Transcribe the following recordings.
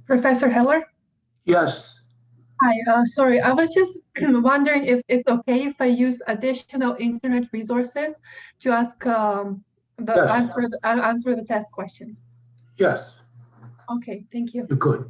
Professor Heller? Yes. Hi, sorry, I was just wondering if it's okay if I use additional internet resources to ask Yes. answer the test questions. Yes, Okay, thank you. you could.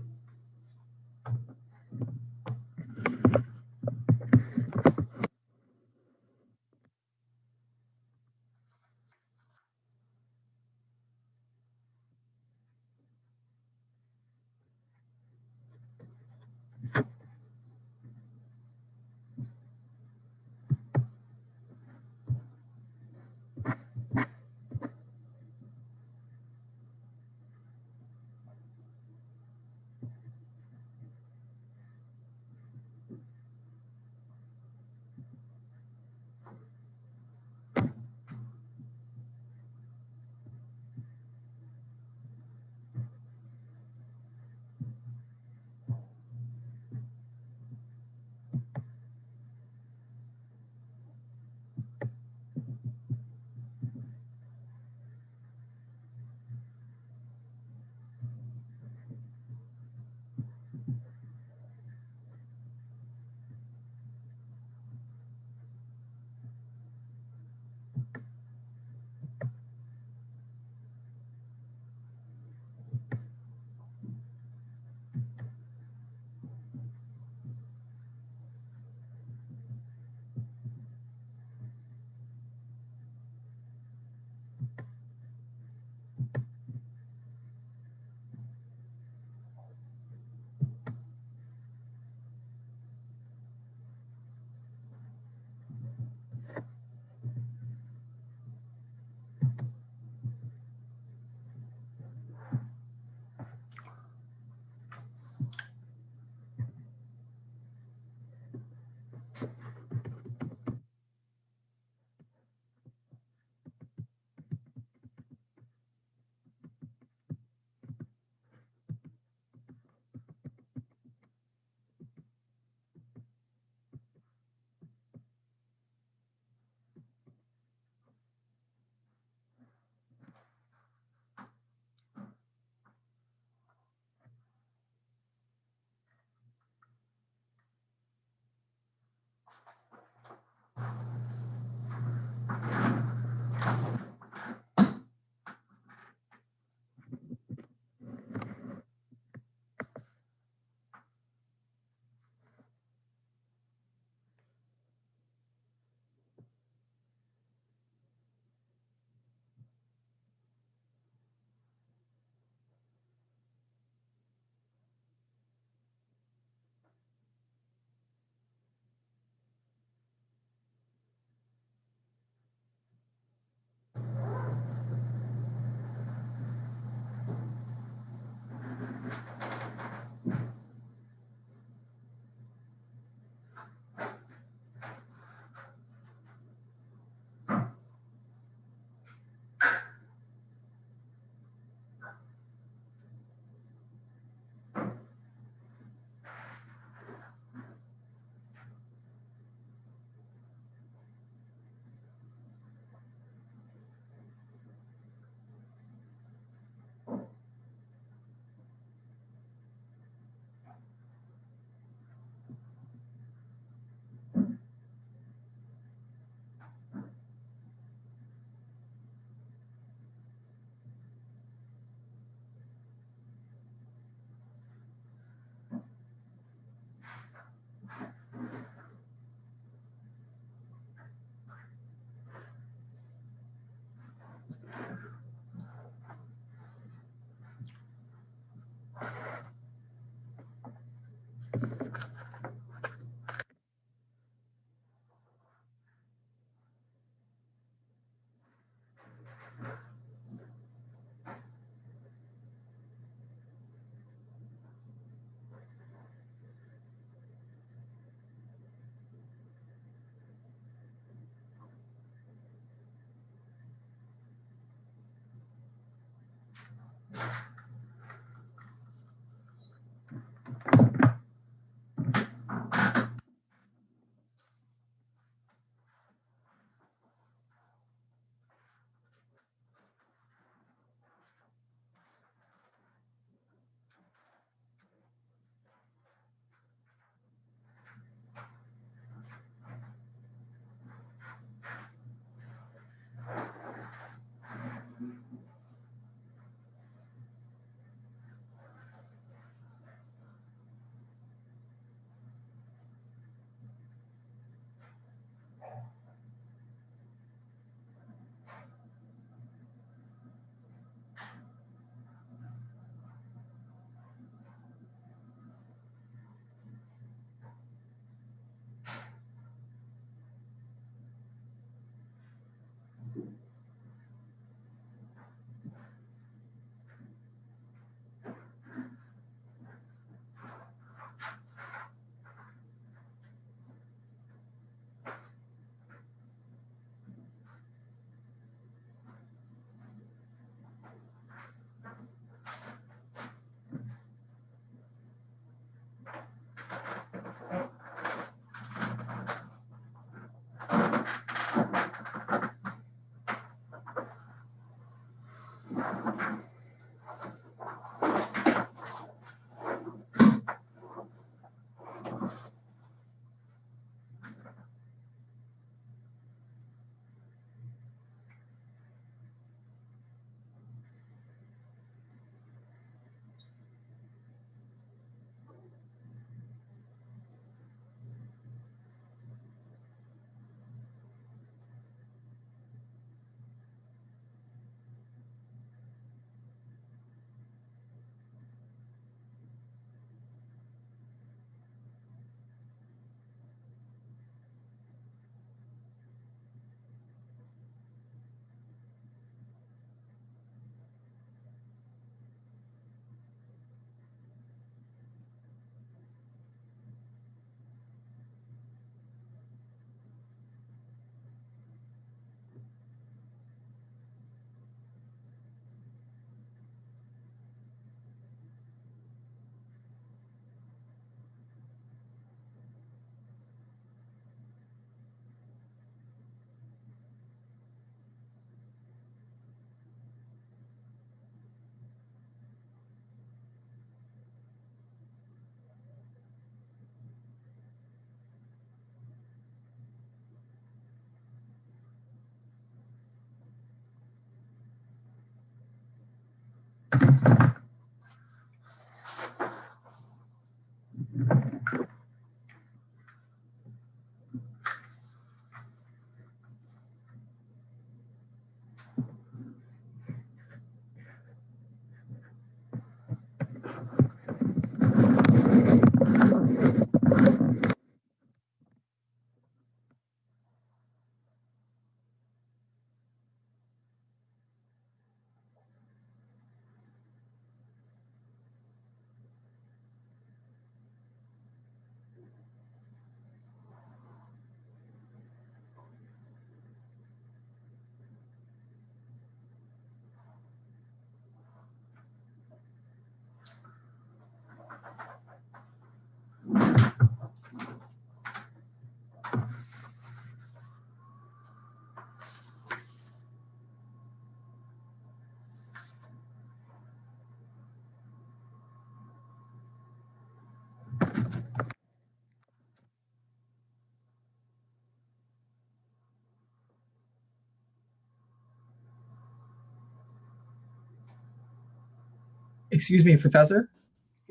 Excuse me, Professor.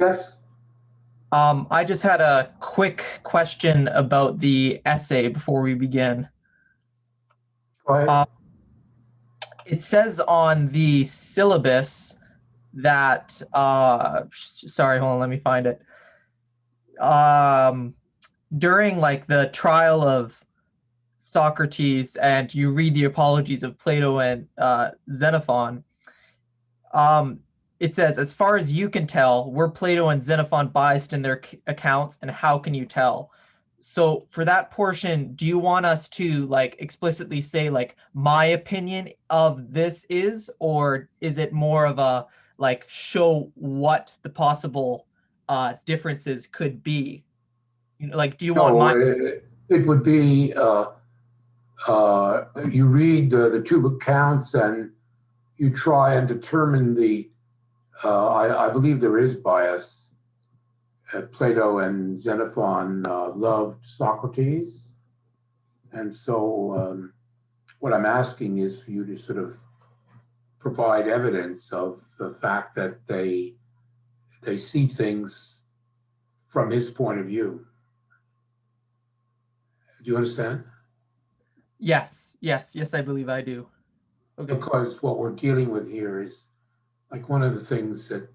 Yes, I just had a quick question about the essay before we begin. go ahead. It says on the syllabus that, sorry, hold on, let me find it. During like the trial of Socrates, and you read the apologies of Plato and Xenophon, it says, as far as you can tell, were Plato and Xenophon biased in their accounts, and how can you tell? So for that portion, do you want us to like explicitly say like my opinion of this is, or is it more of a like show what the possible differences could be? You know, like, do you want No, my? it would be, you read the two accounts and you try and determine I believe there is bias. Plato and Xenophon loved Socrates. And so what I'm asking is for you to sort of provide evidence of the fact that they see things from his point of view. Do you understand? Yes, I believe I do. Okay. Because what we're dealing with here is like one of the things that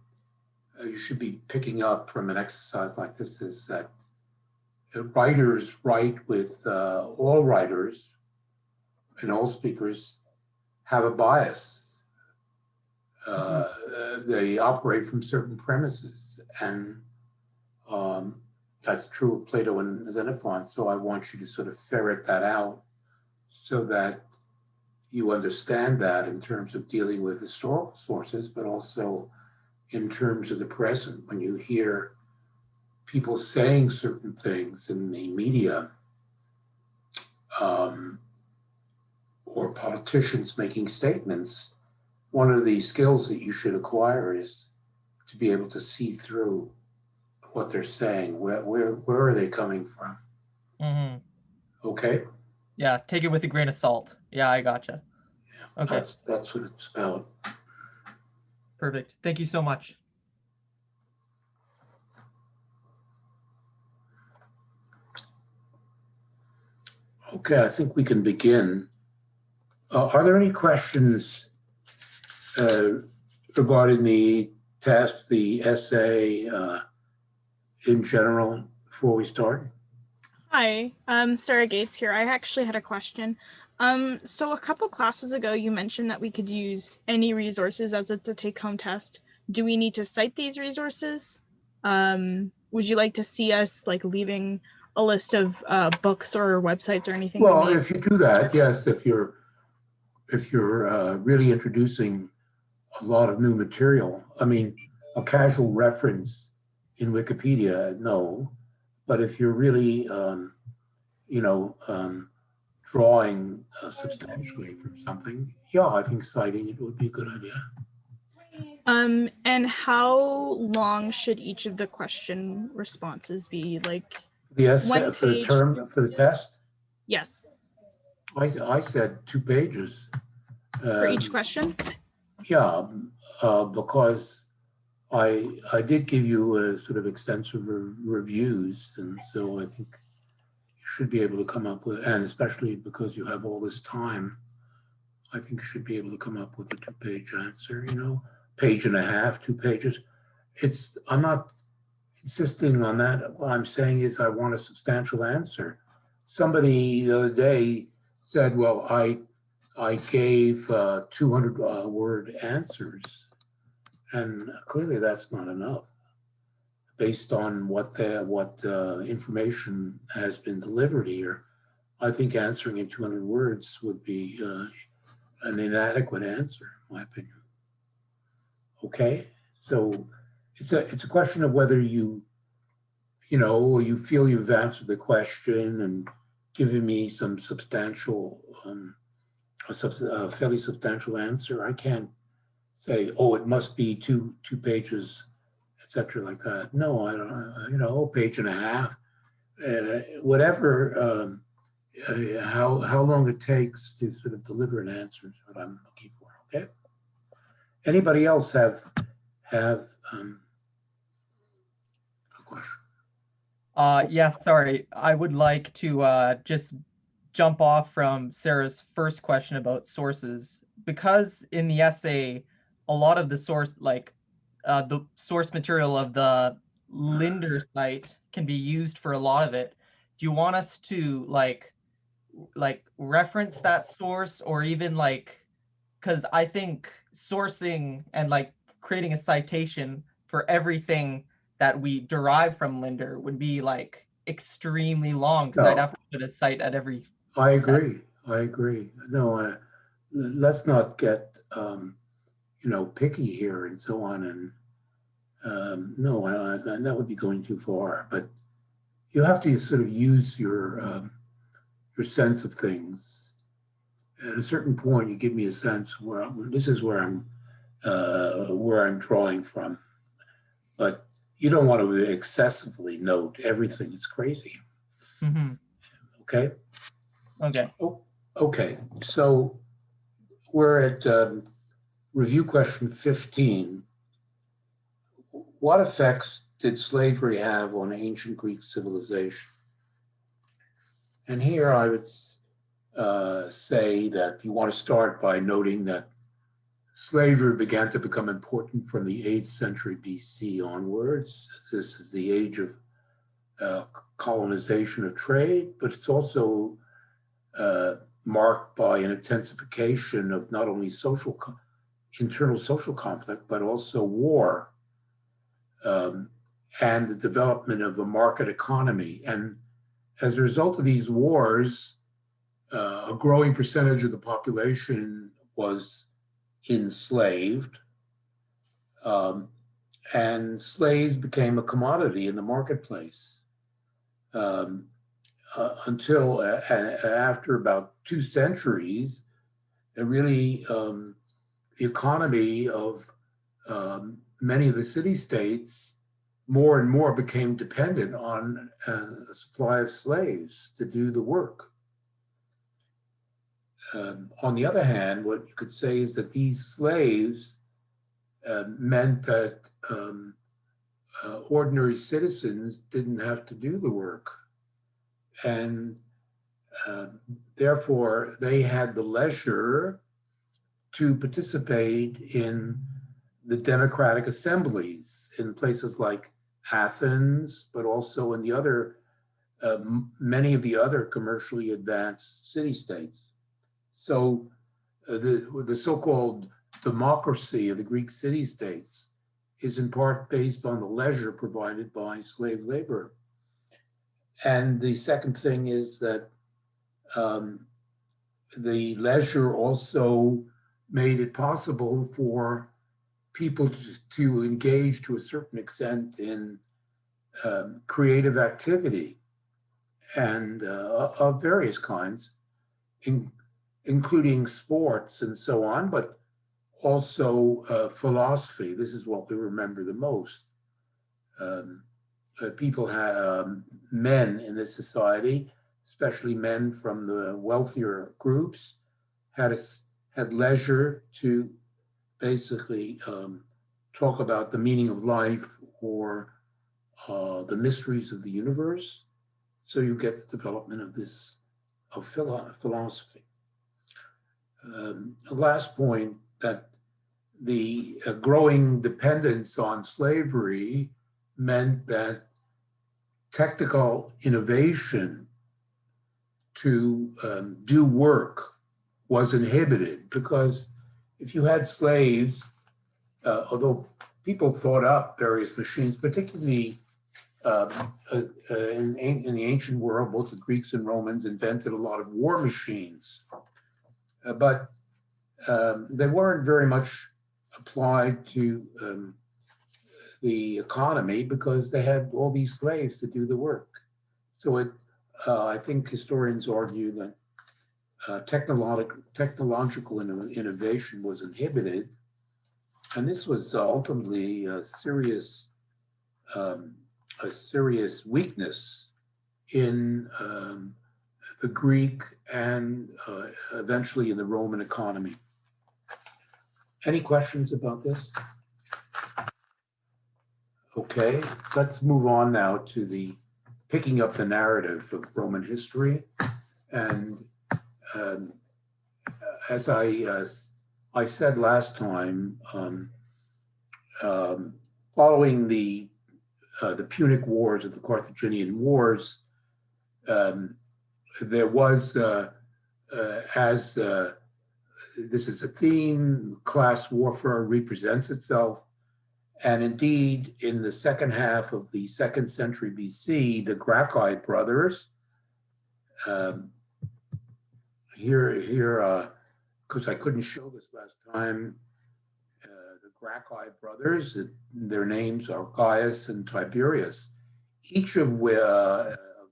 you should be picking up from an exercise like this is that writers write with all writers and all speakers have a bias. They operate from certain premises, and that's true of Plato and Xenophon. So I want you to sort of ferret that out so that you understand that in terms of dealing with historical sources, but also in terms of the present. When you hear people saying certain things in the media, or politicians making statements, one of the skills that you should acquire is to be able to see through what they're saying. Where are they coming from? Mm-hmm. Okay? Yeah, take it with a grain of salt. Yeah, I gotcha. Okay, That's what it's about. perfect. Thank you so much. Okay, I think we can begin. Are there any questions regarding the test, the essay in general before we start? Hi, Sarah Gates here. I actually had a question. So a couple classes ago, you mentioned that we could use any resources as it's a take-home test. Do we need to cite these resources? Would you like to see us like leaving a list of books or websites or anything? Well, if you do that, yes. If you're really introducing a lot of new material, I mean, a casual reference in Wikipedia, no. But if you're really, drawing substantially from something, yeah, I think citing it would be a good idea. And how long should each of the question responses be? Like the essay one for the page? term for the test? Yes. I said 2 pages. For each question? Yeah, because I did give you a sort of extensive reviews, and so I think you should be able to come up with, and especially because you have all this time, I think you should be able to come up with a 2-page answer, you know, page and a half, 2 pages. I'm not insisting on that. What I'm saying is I want a substantial answer. Somebody the other day said, well, I gave 200 word answers, and clearly that's not enough based on what information has been delivered here. I think answering in 200 words would be an inadequate answer, in my opinion. Okay, so it's a question of whether you know, you feel you've answered the question and given me some substantial, a fairly substantial answer. I can't say, oh, it must be two pages, etc., like that. No, I don't. You know, page and a half, whatever. How long it takes to sort of deliver an answer is what I'm looking for. Okay. Anybody else have a question? Yeah, sorry. I would like to just jump off from Sarah's first question about sources, because in the essay, a lot of the source, like the source material of the Linder site can be used for a lot of it. Do you want us to like reference that source, or even like, because I think sourcing and like creating a citation for everything that we derive from Linder would be like extremely long, because I'd No, have to put a cite at every. I agree. I agree. No, let's not get you know, picky here and so on. And no, that would be going too far. But you have to sort of use your sense of things. At a certain point, you give me a sense where this is where I'm drawing from. But you don't want to excessively note everything. It's crazy. Mm-hmm. Okay. Okay. Oh, okay. So we're at review question 15. What effects did slavery have on ancient Greek civilization? And here I would say that you want to start by noting that slavery began to become important from the 8th century BC onwards. This is the age of colonization of trade, but it's also marked by an intensification of not only internal social conflict, but also war, and the development of a market economy. And as a result of these wars, a growing percentage of the population was enslaved, and slaves became a commodity in the marketplace until after about 2 centuries, really the economy of many of the city-states more and more became dependent on a supply of slaves to do the work. On the other hand, what you could say is that these slaves meant that ordinary citizens didn't have to do the work. And therefore, they had the leisure to participate in the democratic assemblies in places like Athens, but also in the other, many of the other commercially advanced city-states. So the so-called democracy of the Greek city-states is in part based on the leisure provided by slave labor. And the second thing is that the leisure also made it possible for people to engage to a certain extent in creative activity and of various kinds, including sports and so on, but also philosophy. This is what we remember the most. People had men in this society, especially men from the wealthier groups, had leisure to basically talk about the meaning of life or the mysteries of the universe. So you get the development of this, of philosophy. The last point, that the growing dependence on slavery meant that technical innovation to do work was inhibited, because if you had slaves, although people thought up various machines, particularly in the ancient world, both the Greeks and Romans invented a lot of war machines, but they weren't very much applied to the economy because they had all these slaves to do the work. So I think historians argue that technological innovation was inhibited, and this was ultimately a serious weakness in the Greek and eventually in the Roman economy. Any questions about this? Okay, let's move on now to the picking up the narrative of Roman history. And as I said last time, following the Punic Wars or the Carthaginian Wars, there was, this is a theme, class warfare represents itself. And indeed, in the second half of the 2nd century BC, the Gracchi brothers, because I couldn't show this last time, the Gracchi brothers, their names are Gaius and Tiberius. Each of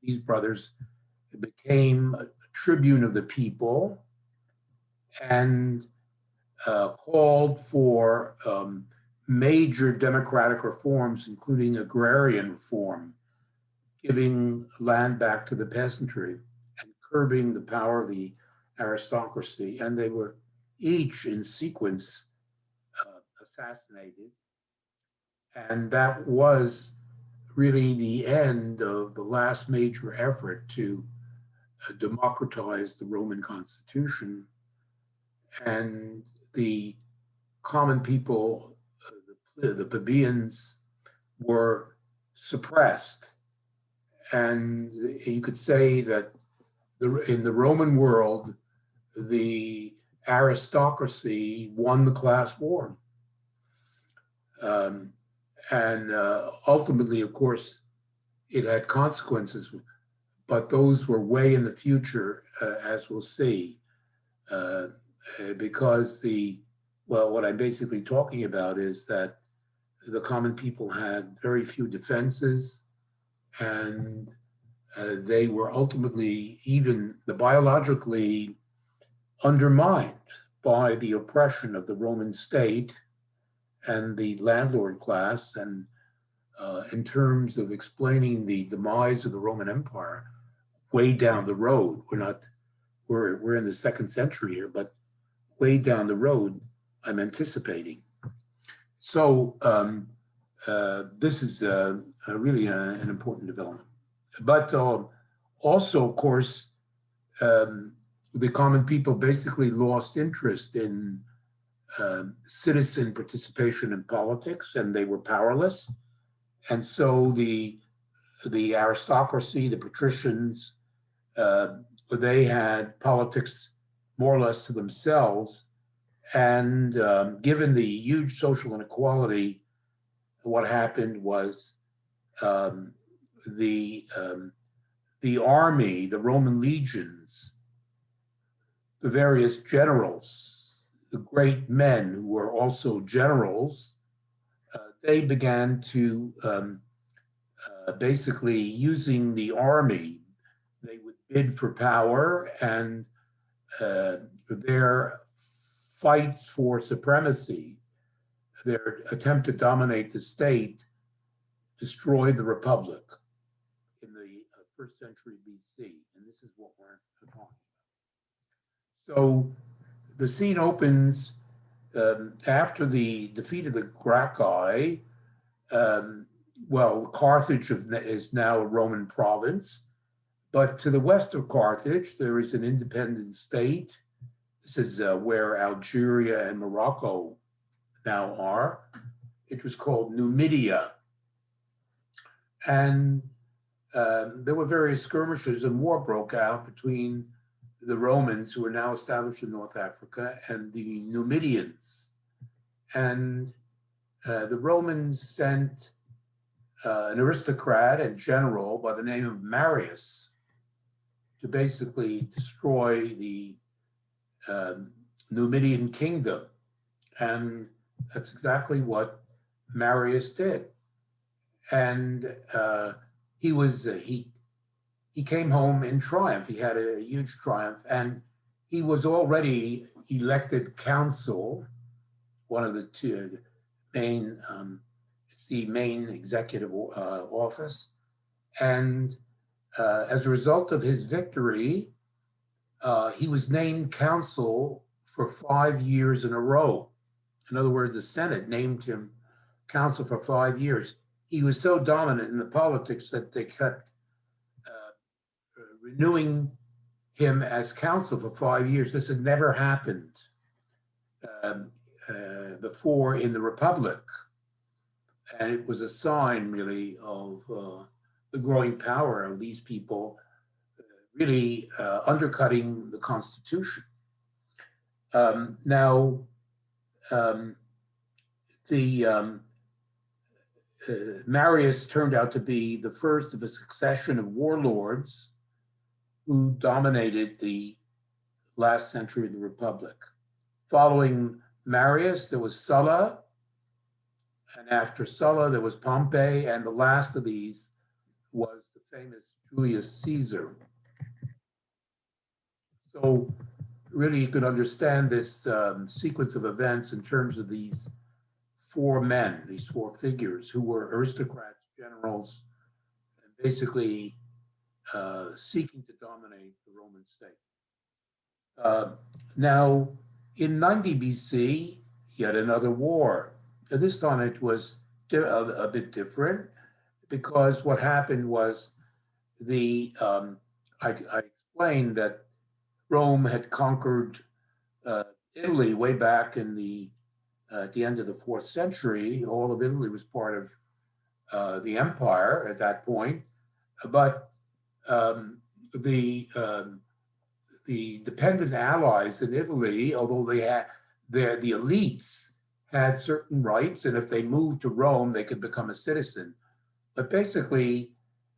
these brothers became a tribune of the people and called for major democratic reforms, including agrarian reform, giving land back to the peasantry and curbing the power of the aristocracy. And they were each in sequence assassinated. And that was really the end of the last major effort to democratize the Roman constitution. And the common people, the plebeians, were suppressed. And you could say that in the Roman world, the aristocracy won the class war. And ultimately, of course, it had consequences, but those were way in the future, as we'll see, because what I'm basically talking about is that the common people had very few defenses, and they were ultimately even biologically undermined by the oppression of the Roman state and the landlord class. And in terms of explaining the demise of the Roman Empire, way down the road, we're in the 2nd century here, but way down the road, I'm anticipating. So this is really an important development. But also, of course, the common people basically lost interest in citizen participation in politics, and they were powerless. And so the aristocracy, the patricians, they had politics more or less to themselves. And given the huge social inequality, what happened was the army, the Roman legions, the various generals, the great men who were also generals, they began to basically, using the army, they would bid for power, and their fights for supremacy, their attempt to dominate the state, destroyed the republic in the 1st century BC. And this is what we're talking about. So the scene opens after the defeat of the Gracchi, well, Carthage is now a Roman province, but to the west of Carthage, there is an independent state. This is where Algeria and Morocco now are. It was called Numidia. And there were various skirmishes, and war broke out between the Romans, who are now established in North Africa, and the Numidians. And the Romans sent an aristocrat and general by the name of Marius to basically destroy the Numidian kingdom. And that's exactly what Marius did. And he came home in triumph. He had a huge triumph, and he was already elected consul, one of the two main, it's the main executive office. And as a result of his victory, he was named consul for 5 years in a row. In other words, the Senate named him consul for 5 years. He was so dominant in the politics that they kept renewing him as consul for 5 years. This had never happened before in the Republic. And it was a sign, really, of the growing power of these people really undercutting the Constitution. Marius turned out to be the first of a succession of warlords who dominated the last century of the Republic. Following Marius, there was Sulla, and after Sulla, there was Pompey, and the last of these was the famous Julius Caesar. So really, you could understand this sequence of events in terms of these four men, these four figures who were aristocrats, generals, and basically seeking to dominate the Roman state. Now, in 90 BC, yet another war. This time it was a bit different, because what happened was I explained that Rome had conquered Italy way back in at the end of the 4th century. All of Italy was part of the empire at that point, but the dependent allies in Italy, although they had the elites had certain rights, and if they moved to Rome, they could become a citizen. But basically,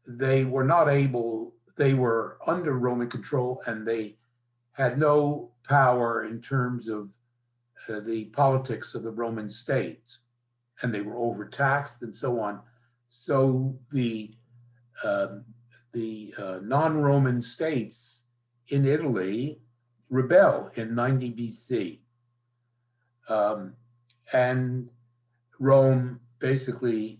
they were not able, they were under Roman control, and they had no power in terms of the politics of the Roman state, and they were overtaxed and so on. So the non-Roman states in Italy rebel in 90 BC. And Rome basically,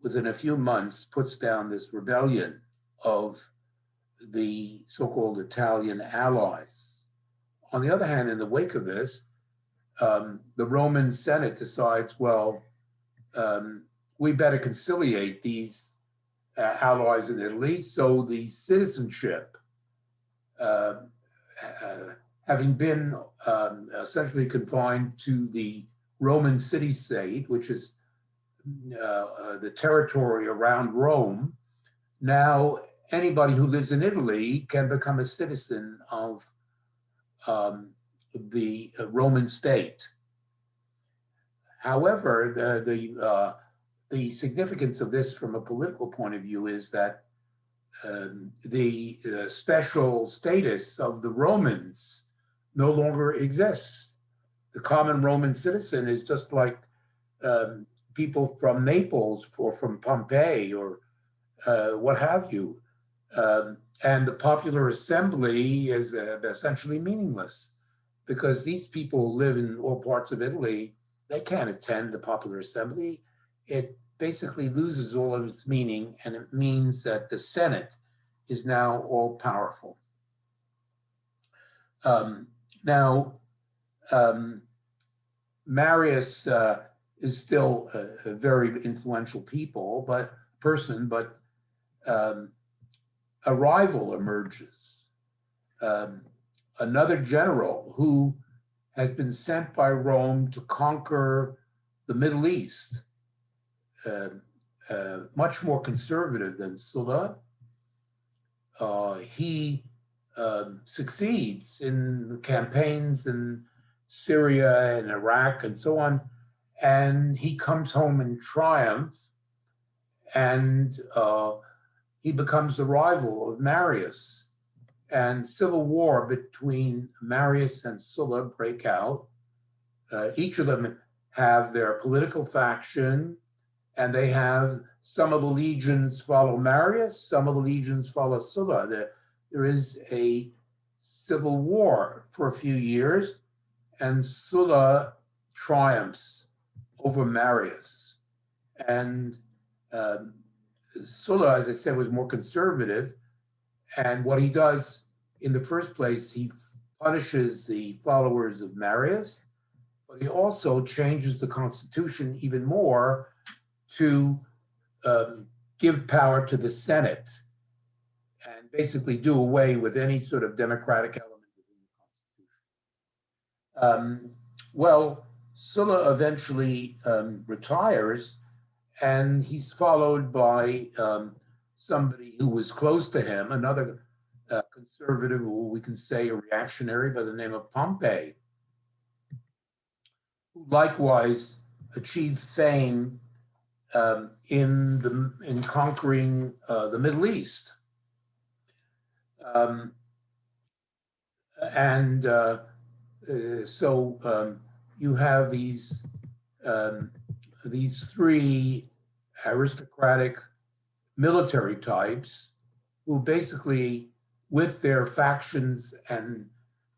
within a few months, puts down this rebellion of the so-called Italian allies. On the other hand, in the wake of this, the Roman Senate decides, well, we better conciliate these allies in Italy. So the citizenship, having been essentially confined to the Roman city-state, which is the territory around Rome, now anybody who lives in Italy can become a citizen of the Roman state. However, the significance of this from a political point of view is that the special status of the Romans no longer exists. The common Roman citizen is just like people from Naples or from Pompeii or what have you. And the popular assembly is essentially meaningless, because these people live in all parts of Italy. They can't attend the popular assembly. It basically loses all of its meaning, and it means that the Senate is now all powerful. Marius is still a very influential person, but a rival emerges. Another general who has been sent by Rome to conquer the Middle East, much more conservative than Sulla. He succeeds in the campaigns in Syria and Iraq and so on, and he comes home in triumph, and he becomes the rival of Marius. And civil war between Marius and Sulla break out. Each of them have their political faction, and they have some of the legions follow Marius, some of the legions follow Sulla. There is a civil war for a few years, and Sulla triumphs over Marius. And Sulla, as I said, was more conservative. And what he does in the first place, he punishes the followers of Marius, but he also changes the constitution even more to give power to the Senate and basically do away with any sort of democratic element within the Constitution. Well, Sulla eventually retires, and he's followed by somebody who was close to him, another conservative, or we can say a reactionary, by the name of Pompey, who likewise achieved fame in conquering the Middle East. So you have these three aristocratic military types who basically, with their factions and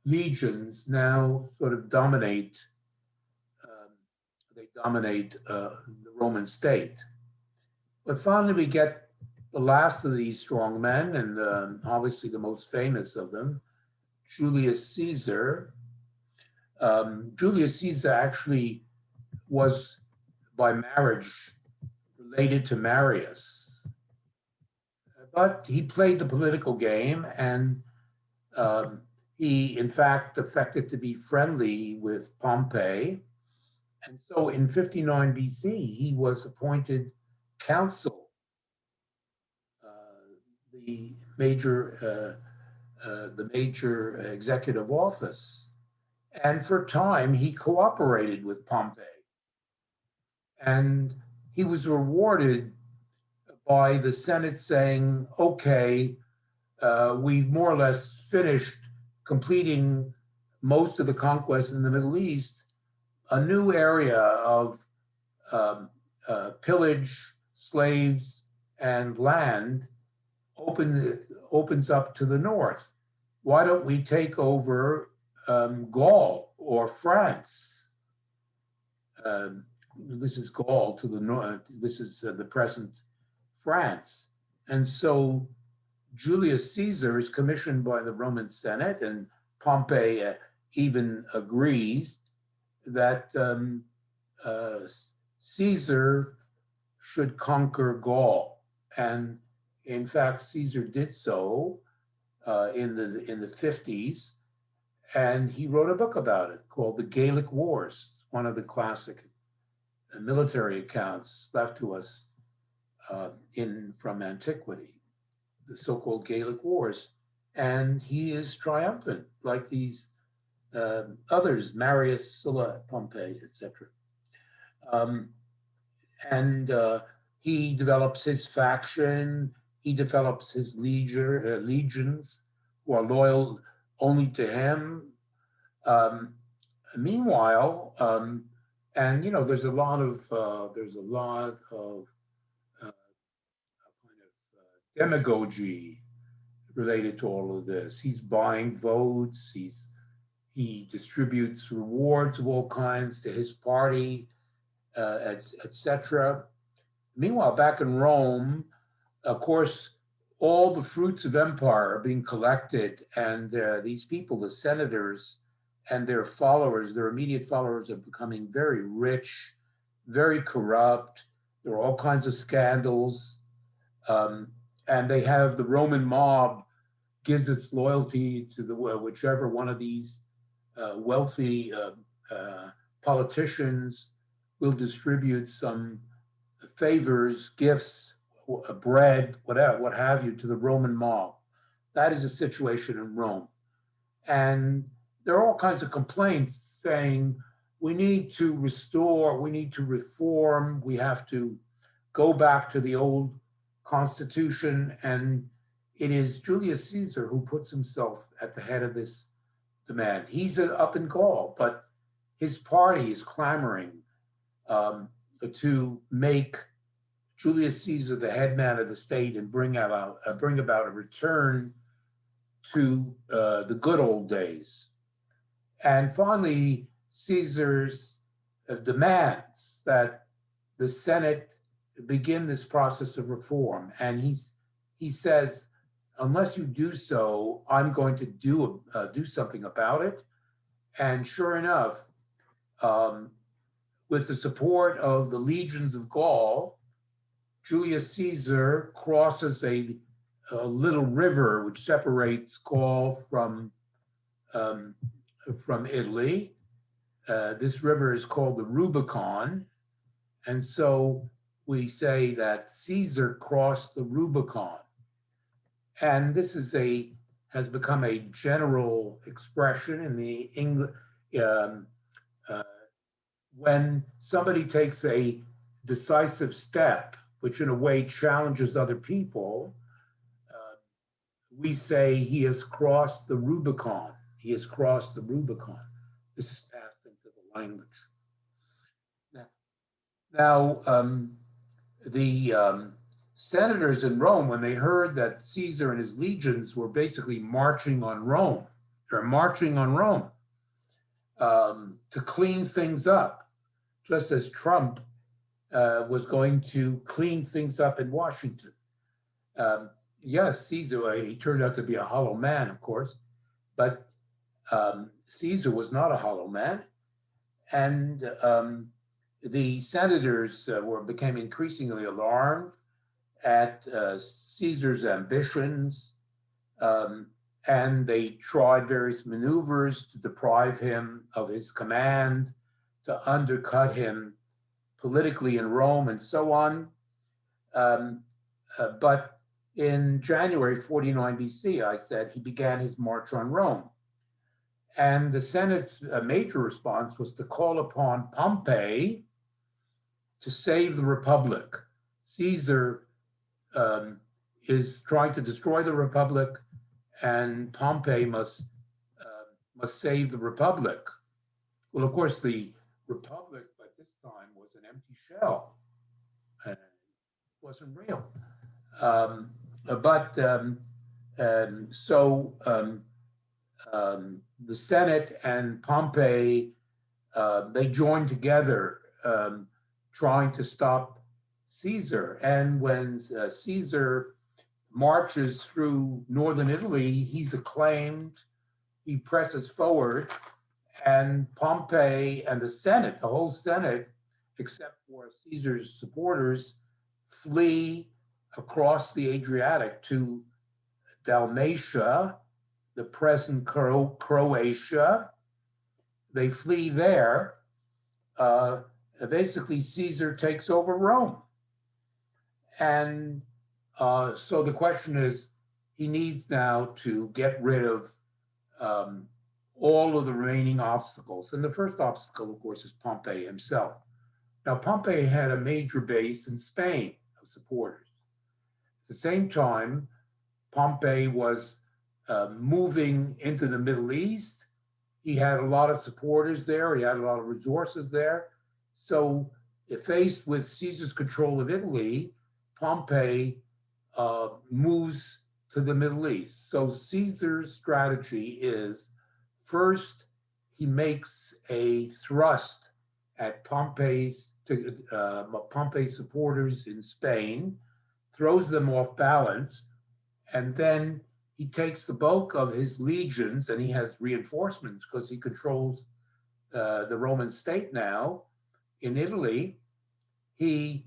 legions, now sort of dominate. They dominate the Roman state. But finally, we get the last of these strong men, and obviously the most famous of them, Julius Caesar. Julius Caesar actually was, by marriage, related to Marius. But he played the political game, and he, in fact, affected to be friendly with Pompey. And so in 59 BC, he was appointed consul, the major executive office. And for a time, he cooperated with Pompey. And he was rewarded by the Senate saying, okay, we've more or less finished completing most of the conquest in the Middle East. A new area of pillage, slaves, and land opens up to the north. Why don't we take over Gaul or France? This is Gaul to the north. This is the present France. And so Julius Caesar is commissioned by the Roman Senate, and Pompey even agrees that Caesar should conquer Gaul. And in fact, Caesar did so in the 50s, and he wrote a book about it called The Gallic Wars, one of the classic military accounts left to us from antiquity, the so-called Gallic Wars. And he is triumphant, like these others, Marius, Sulla, Pompey, etc. He develops his faction, he develops his legions who are loyal only to him. Meanwhile, and you know, there's a lot of demagogy related to all of this. He's buying votes. He distributes rewards of all kinds to his party, etc. Meanwhile, back in Rome, of course, all the fruits of empire are being collected, and these people, the senators and their followers, their immediate followers, are becoming very rich, very corrupt. There are all kinds of scandals. And they have the Roman mob gives its loyalty to the whichever one of these wealthy politicians will distribute some favors, gifts, bread, whatever, what have you, to the Roman mob. That is the situation in Rome. And there are all kinds of complaints saying we need to restore, we need to reform, we have to go back to the old constitution. And it is Julius Caesar who puts himself at the head of this demand. He's up in Gaul, but his party is clamoring to make Julius Caesar the head man of the state and bring about a return to the good old days. And finally, Caesar's demands that the Senate begin this process of reform. And he says, unless you do so, I'm going to do something about it. And sure enough, with the support of the legions of Gaul, Julius Caesar crosses a little river which separates Gaul from Italy. This river is called the Rubicon. And so we say that Caesar crossed the Rubicon. And this has become a general expression in the English. When somebody takes a decisive step, which in a way challenges other people, we say he has crossed the Rubicon. He has crossed the Rubicon. This is passed into the language. Now, the senators in Rome, when they heard that Caesar and his legions were basically marching on Rome, they're marching on Rome to clean things up, just as Trump was going to clean things up in Washington. Yes, Caesar, he turned out to be a hollow man, of course, but Caesar was not a hollow man. And the senators became increasingly alarmed at Caesar's ambitions, and they tried various maneuvers to deprive him of his command, to undercut him politically in Rome, and so on. But in January 49 BC, I said, he began his march on Rome. And the Senate's major response was to call upon Pompey to save the Republic. Caesar is trying to destroy the Republic, and Pompey must save the Republic. Well, of course, the Republic by this time was an empty shell, and it wasn't real. So the Senate and Pompey, they joined together trying to stop Caesar. And when Caesar marches through northern Italy, he's acclaimed, he presses forward, and Pompey and the Senate, the whole Senate, except for Caesar's supporters, flee across the Adriatic to Dalmatia, the present Croatia. They flee there. Basically, Caesar takes over Rome. And so the question is, he needs now to get rid of all of the remaining obstacles. And the first obstacle, of course, is Pompey himself. Now, Pompey had a major base in Spain of supporters. At the same time, Pompey was moving into the Middle East. He had a lot of supporters there. He had a lot of resources there. So faced with Caesar's control of Italy, Pompey moves to the Middle East. So Caesar's strategy is, first, he makes a thrust at Pompey's supporters in Spain, throws them off balance, and then he takes the bulk of his legions, and he has reinforcements because he controls the Roman state now in Italy. He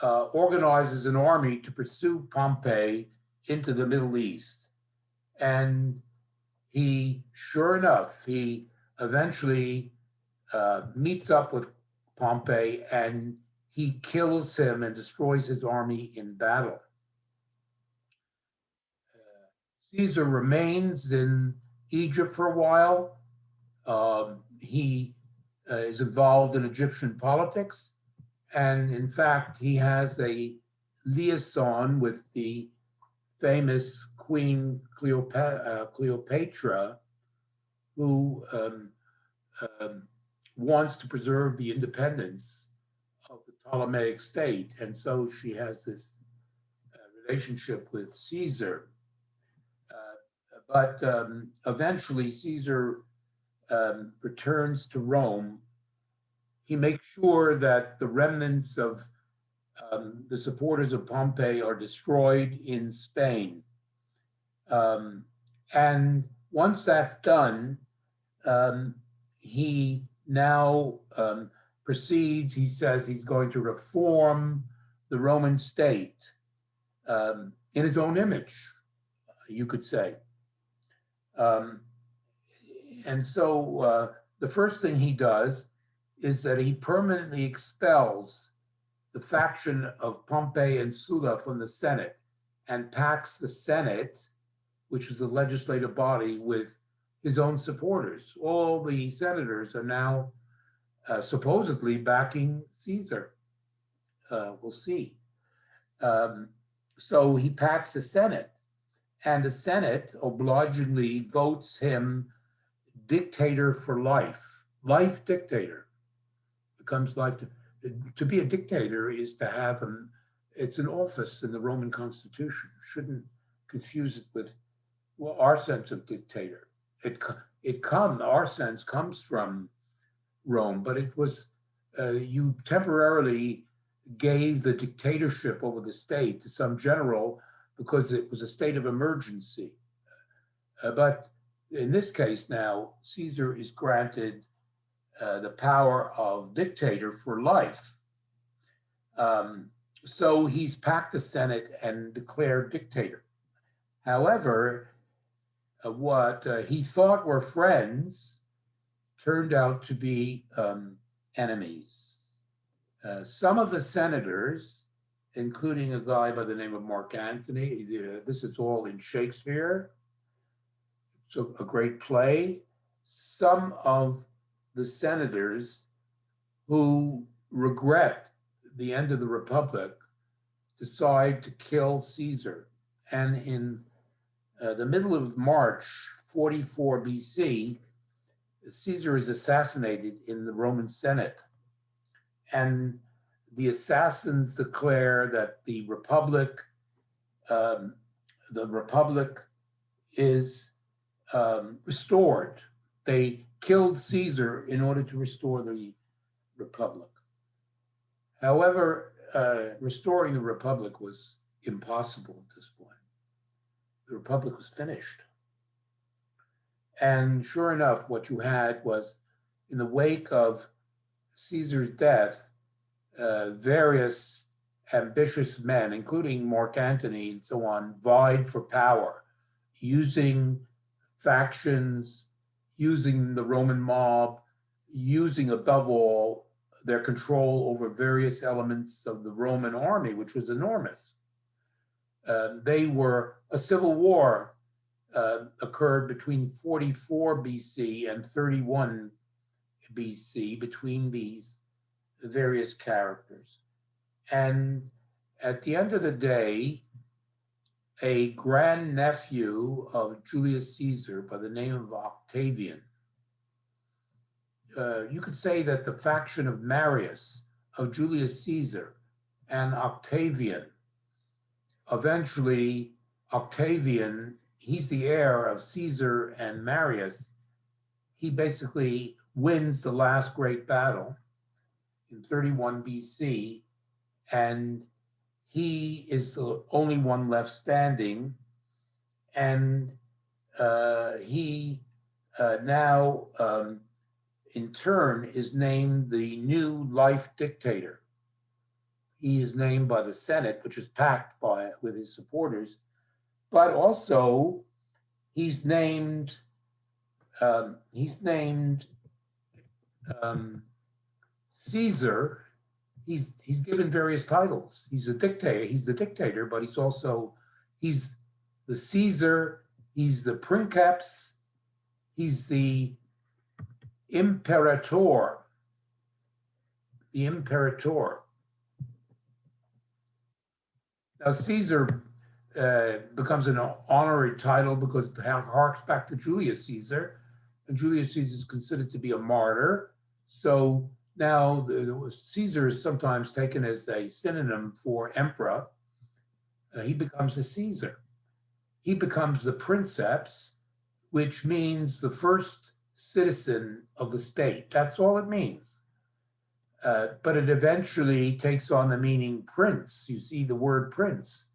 organizes an army to pursue Pompey into the Middle East. And he, sure enough, he eventually meets up with Pompey, and he kills him and destroys his army in battle. Caesar remains in Egypt for a while. He is involved in Egyptian politics. And in fact, he has a liaison with the famous Queen Cleopatra, who wants to preserve the independence of the Ptolemaic state. And so she has this relationship with Caesar. But eventually Caesar returns to Rome. He makes sure that the remnants of the supporters of Pompey are destroyed in Spain. And once that's done, he now proceeds, he says he's going to reform the Roman state in his own image, you could say. And so the first thing he does is that he permanently expels the faction of Pompey and Sulla from the Senate and packs the Senate, which is the legislative body, with his own supporters. All the senators are now supposedly backing Caesar. We'll see. So he packs the Senate, and the Senate obligingly votes him dictator for life. Life dictator. Becomes life. To be a dictator is to have it's an office in the Roman Constitution. Shouldn't confuse it with our sense of dictator. Our sense comes from Rome, but it was, you temporarily gave the dictatorship over the state to some general because it was a state of emergency. But in this case now, Caesar is granted the power of dictator for life. So he's packed the Senate and declared dictator. However, what he thought were friends turned out to be enemies. Some of the senators, including a guy by the name of Mark Antony, this is all in Shakespeare, so a great play. Some of the senators who regret the end of the Republic decide to kill Caesar. And in the middle of March 44 BC, Caesar is assassinated in the Roman Senate. And the assassins declare that the Republic is restored. They killed Caesar in order to restore the Republic. However, restoring the Republic was impossible at this point. The Republic was finished. And sure enough, what you had was, in the wake of Caesar's death, various ambitious men, including Mark Antony and so on, vied for power, using factions, using the Roman mob, using above all their control over various elements of the Roman army, which was enormous. They were, a civil war occurred between 44 BC and 31 BC between these various characters. And at the end of the day, a grandnephew of Julius Caesar by the name of Octavian, you could say that the faction of Marius, of Julius Caesar, and Octavian, eventually Octavian, he's the heir of Caesar and Marius. He basically wins the last great battle in 31 BC, and he is the only one left standing. and he now, in turn, is named the new life dictator. He is named by the Senate, which is packed with his supporters, but also he's named Caesar. He's given various titles. He's a dictator. He's the dictator, but he's the Caesar. He's the princeps. He's the imperator. The imperator. Now Caesar becomes an honorary title because it harks back to Julius Caesar, and Julius Caesar is considered to be a martyr. So now Caesar is sometimes taken as a synonym for emperor. He becomes a Caesar. He becomes the princeps, which means the first citizen of the state. That's all it means. But it eventually takes on the meaning prince. You see the word prince.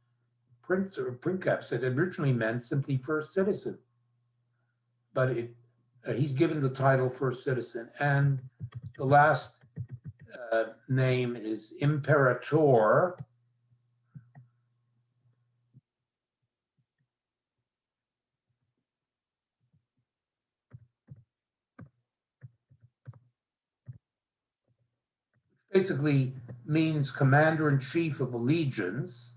Prince or princeps, it originally meant simply first citizen. But he's given the title first citizen. And the last name is imperator. Basically means commander-in-chief of the legions,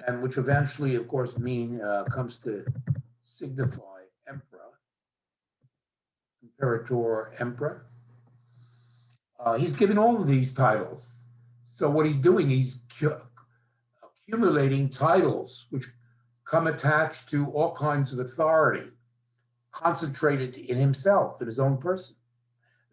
and which eventually, of course, comes to signify emperor, imperator, emperor. He's given all of these titles. So what he's doing, he's accumulating titles which come attached to all kinds of authority, concentrated in himself, in his own person.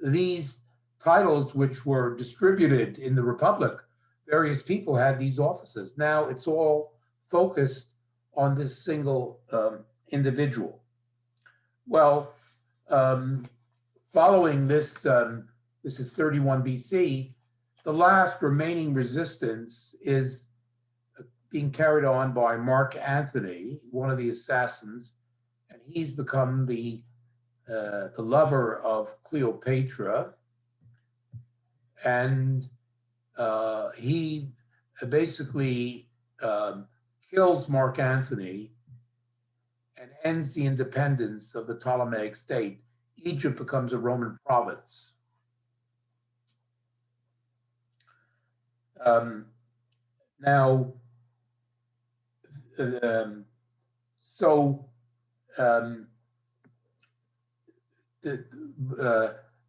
These titles, which were distributed in the Republic, various people had these offices. Now it's all focused on this single individual. Well, following this, this is 31 BC, the last remaining resistance is being carried on by Mark Antony, one of the assassins, and he's become the lover of Cleopatra. And he basically kills Mark Antony and ends the independence of the Ptolemaic state. Egypt becomes a Roman province.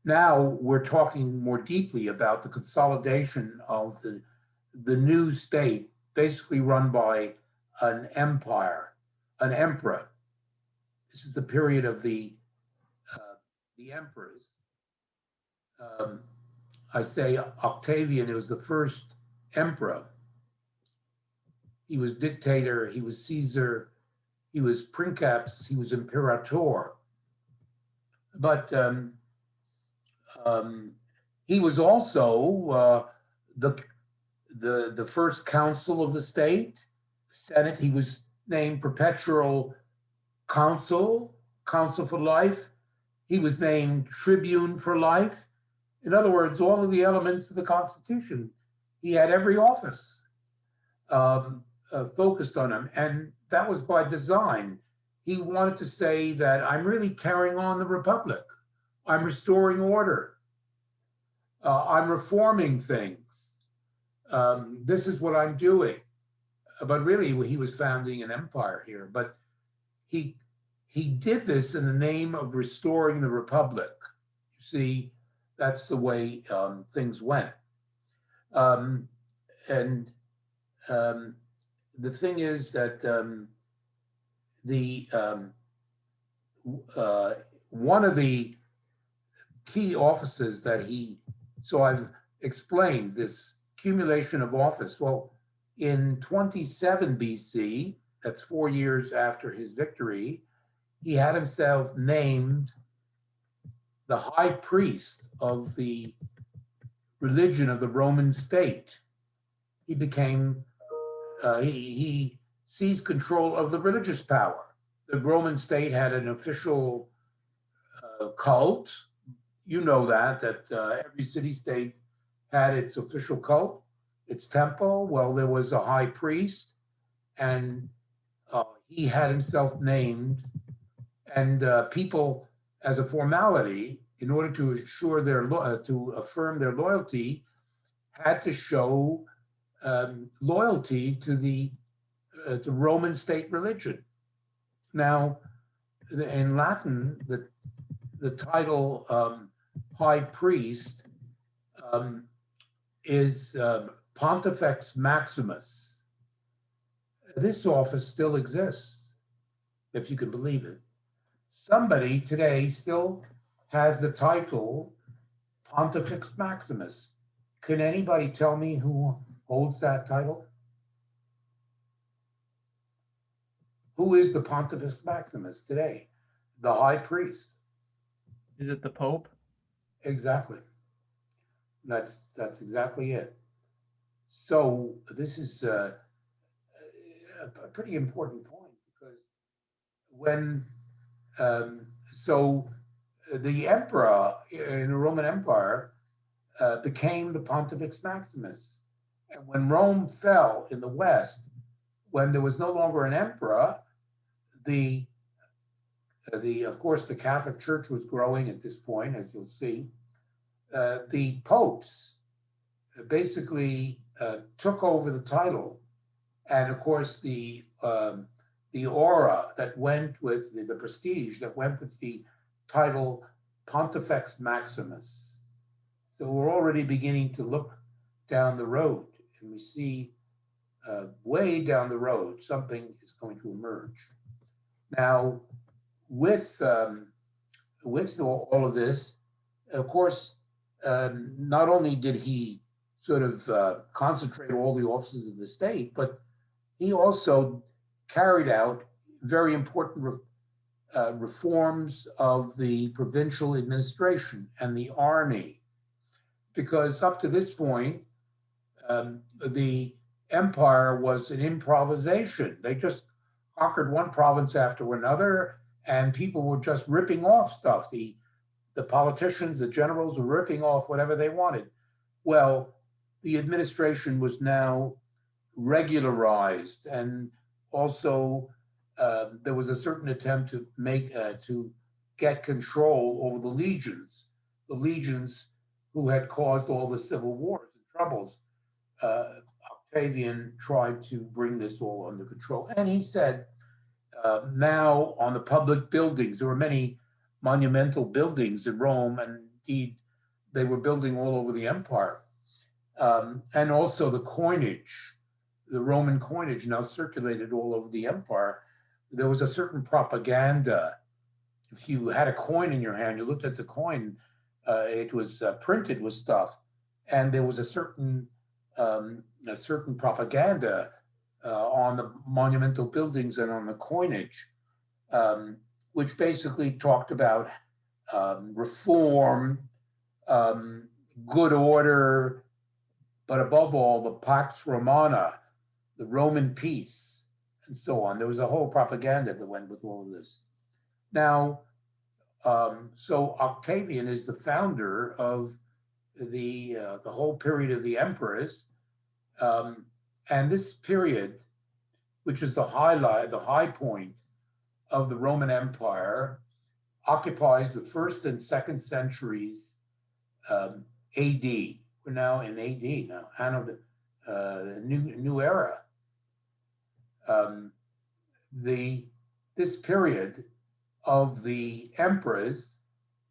Now we're talking more deeply about the consolidation of the new state, basically run by an empire, an emperor. This is the period of the emperors. I say Octavian, it was the first emperor. He was dictator, he was Caesar, he was princeps, he was imperator. But he was also the first council of the state, Senate. He was named perpetual council for life. He was named tribune for life. In other words, all of the elements of the Constitution. He had every office focused on him, and that was by design. He wanted to say that I'm really carrying on the Republic. I'm restoring order. I'm reforming things. This is what I'm doing. But really, he was founding an empire here. But he did this in the name of restoring the Republic. You see, that's the way things went. And the thing is that one of the key offices that so I've explained this accumulation of office. Well, in 27 BC, that's 4 years after his victory, he had himself named the high priest of the religion of the Roman state. He became, he seized control of the religious power. the Roman state had an official cult. You know that every city-state had its official cult, its temple. Well, there was a high priest, and he had himself named, and people, as a formality, in order to assure to affirm their loyalty, had to show loyalty to the Roman state religion. Now, in Latin, the title high priest is Pontifex Maximus. This office still exists, if you can believe it. Somebody today still has the title Pontifex Maximus. Can anybody tell me who holds that title? Who is the Pontifex Maximus today? The high priest. Is it the Pope? Exactly. That's exactly it. So this is a pretty important point, because when the emperor in the Roman Empire became the Pontifex Maximus, and when Rome fell in the West, when there was no longer an emperor, of course the Catholic Church was growing at this point, as you'll see. The popes basically took over the title, and of course the aura that went with the prestige that went with the title Pontifex Maximus. So we're already beginning to look down the road, and we see way down the road something is going to emerge. Now, with all of this, of course, not only did he sort of concentrate all the offices of the state, but he also carried out very important reforms of the provincial administration and the army, because up to this point, the empire was an improvisation. They just conquered one province after another, and people were just ripping off stuff. The politicians, the generals were ripping off whatever they wanted. Well, the administration was now regularized, and also there was a certain attempt to get control over the legions who had caused all the civil wars and troubles. Octavian tried to bring this all under control, and he said, now on the public buildings, there were many monumental buildings in Rome, and indeed they were building all over the empire. And also the coinage, the Roman coinage now circulated all over the empire. There was a certain propaganda. If you had a coin in your hand, you looked at the coin, it was printed with stuff, and there was a certain propaganda on the monumental buildings and on the coinage, which basically talked about reform, good order, but above all, the Pax Romana, the Roman peace, and so on. There was a whole propaganda that went with all of this. Now, so Octavian is the founder of the whole period of the emperors, and this period, which is the high point of the Roman Empire, occupies the 1st and 2nd centuries AD. We're now in AD now, new era. This period of the emperors,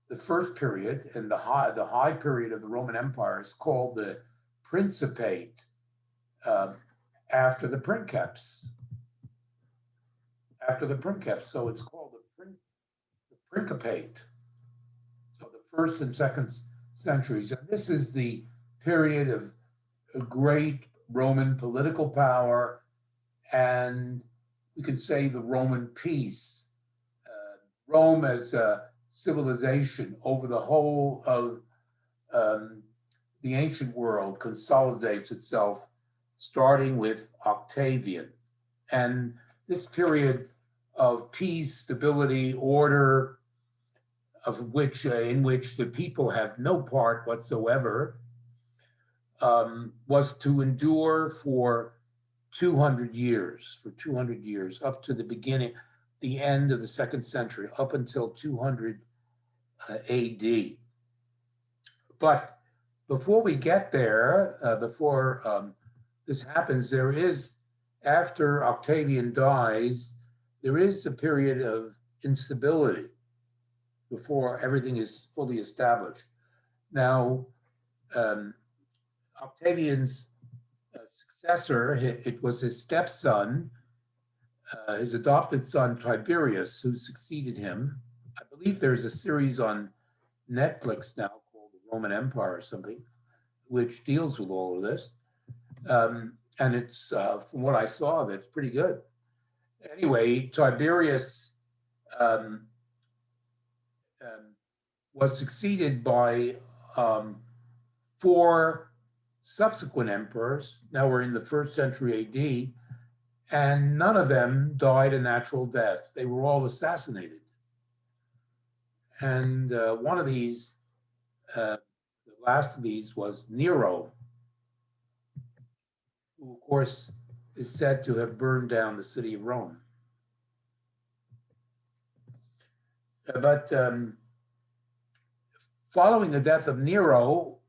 the first period and the high period of the Roman Empire, is called the principate, after the princeps. So it's called the principate of the 1st and 2nd centuries. And this is the period of great Roman political power, and we could say the Roman peace. Rome as a civilization over the whole of the ancient world consolidates itself, starting with Octavian. And this period of peace, stability, order, of which in which the people have no part whatsoever, was to endure for 200 years, up to the end of the 2nd century, up until 200 AD. But before we get there, before this happens, there is, after Octavian dies, there is a period of instability before everything is fully established. Now, Octavian's successor, it was his stepson, his adopted son Tiberius, who succeeded him. I believe there's a series on Netflix now called The Roman Empire or something, which deals with all of this. And it's, from what I saw of it, it's pretty good. Anyway, Tiberius was succeeded by 4 subsequent emperors. Now we're in the 1st century AD, and none of them died a natural death. They were all assassinated. And one of these, the last of these, was Nero, who of course is said to have burned down the city of Rome. But following the death of Nero,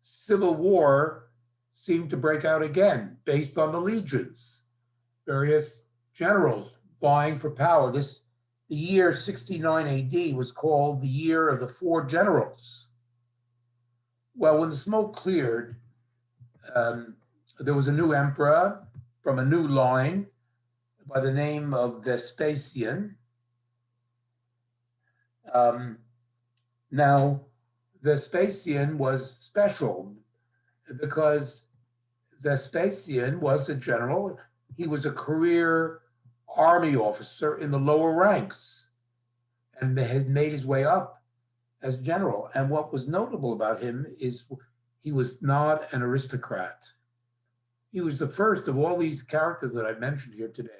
civil war seemed to break out again based on the legions, various generals vying for power. The year 69 AD was called the year of the 4 generals. Well, when the smoke cleared, there was a new emperor from a new line by the name of Vespasian. Now, Vespasian was special because Vespasian was a general. He was a career army officer in the lower ranks and had made his way up as general. And what was notable about him is he was not an aristocrat. He was the first of all these characters that I mentioned here today,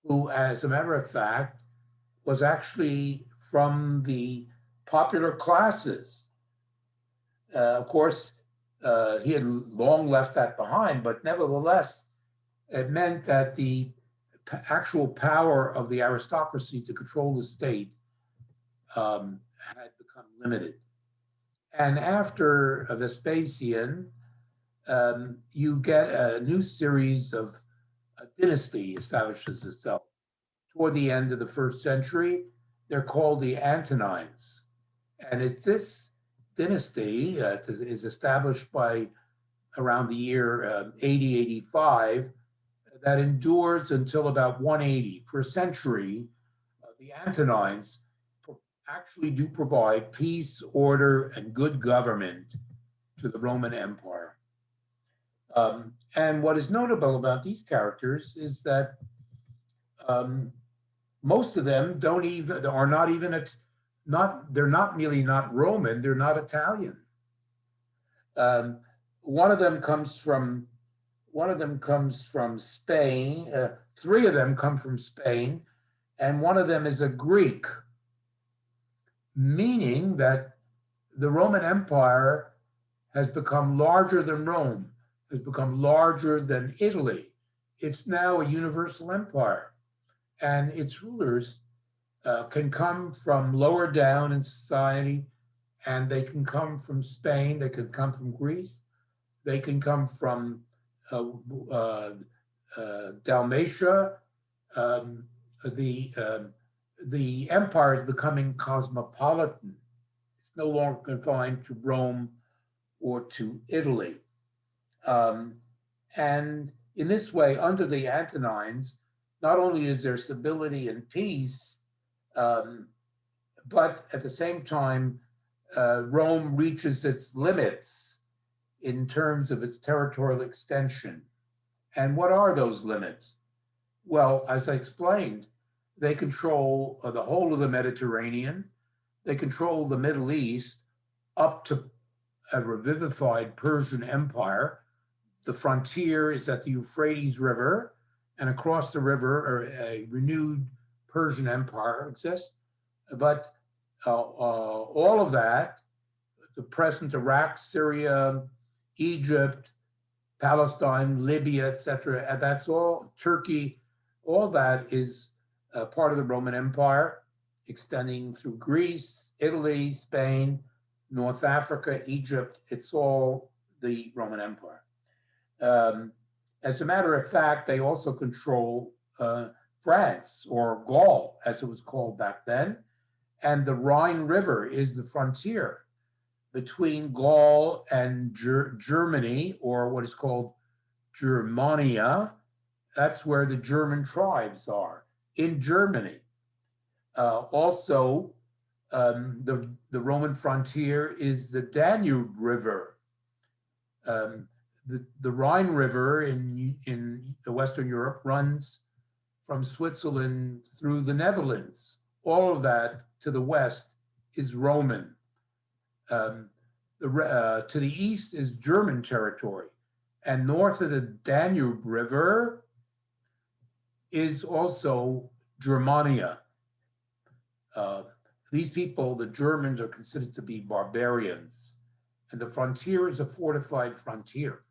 who, as a matter of fact, was actually from the popular classes. Of course, he had long left that behind, but nevertheless, it meant that the actual power of the aristocracy to control the state had become limited. And after Vespasian, you get a new series of dynasty establishes itself. Toward the end of the 1st century, they're called the Antonines. And it's this dynasty is established by around the year 80, 85, that endures until about 180. For a century, the Antonines actually do provide peace, order, and good government to the Roman Empire. And what is notable about these characters is that most of them they're not merely not Roman, they're not Italian. One of them comes from Spain. 3 of them come from Spain, and one of them is a Greek, meaning that the Roman Empire has become larger than Rome, has become larger than Italy. It's now a universal empire, and its rulers can come from lower down in society, and they can come from Spain, they can come from Greece, they can come from Dalmatia. The empire is becoming cosmopolitan. It's no longer confined to Rome or to Italy. And in this way, under the Antonines, not only is there stability and peace, but at the same time, Rome reaches its limits in terms of its territorial extension. And what are those limits? Well, as I explained, they control the whole of the Mediterranean. They control the Middle East up to a revivified Persian Empire. The frontier is at the Euphrates River, and across the river are a renewed Persian Empire exists. But all of that, the present Iraq, Syria, Egypt, Palestine, Libya, etc., and that's all, Turkey, all that is part of the Roman Empire, extending through Greece, Italy, Spain, North Africa, Egypt. It's all the Roman Empire. As a matter of fact, they also control France, or Gaul, as it was called back then. And the Rhine River is the frontier between Gaul and Germany, or what is called Germania. That's where the German tribes are, in Germany. Also, the Roman frontier is the Danube River. The Rhine River in Western Europe runs from Switzerland through the Netherlands. All of that to the west is Roman. To the east is German territory. And north of the Danube River is also Germania. These people, the Germans, are considered to be barbarians. And the frontier is a fortified frontier.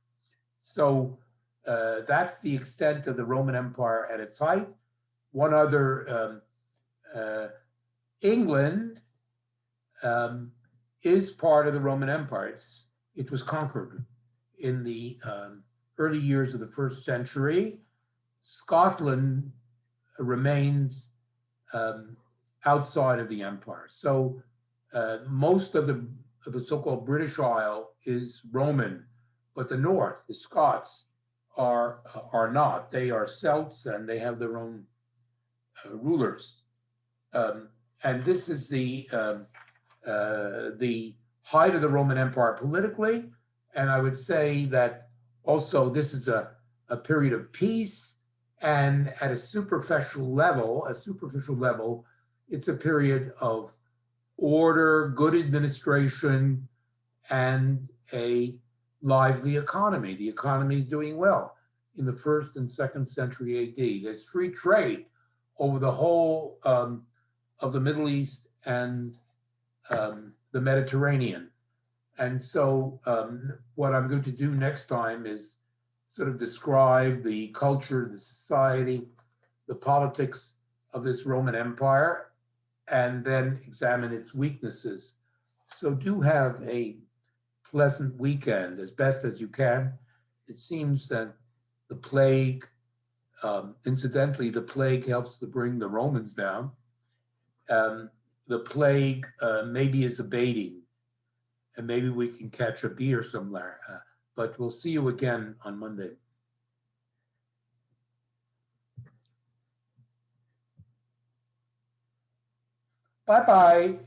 So that's the extent of the Roman Empire at its height. One other, England is part of the Roman Empire. It was conquered in the early years of the first century. Scotland remains outside of the empire. So most of the so-called British Isle is Roman, but the north, the Scots, are not. They are Celts, and they have their own rulers. And this is the height of the Roman Empire politically. And I would say that also this is a period of peace. And at a superficial level, it's a period of order, good administration, and a lively economy. The economy is doing well in the 1st and 2nd century AD. There's free trade over the whole of the Middle East and the Mediterranean. And so what I'm going to do next time is sort of describe the culture, the society, the politics of this Roman Empire, and then examine its weaknesses. So do have a pleasant weekend as best as you can. It seems that the plague, incidentally, the plague helps to bring the Romans down. The plague maybe is abating, and maybe we can catch a beer somewhere. But we'll see you again on Monday. Bye-bye.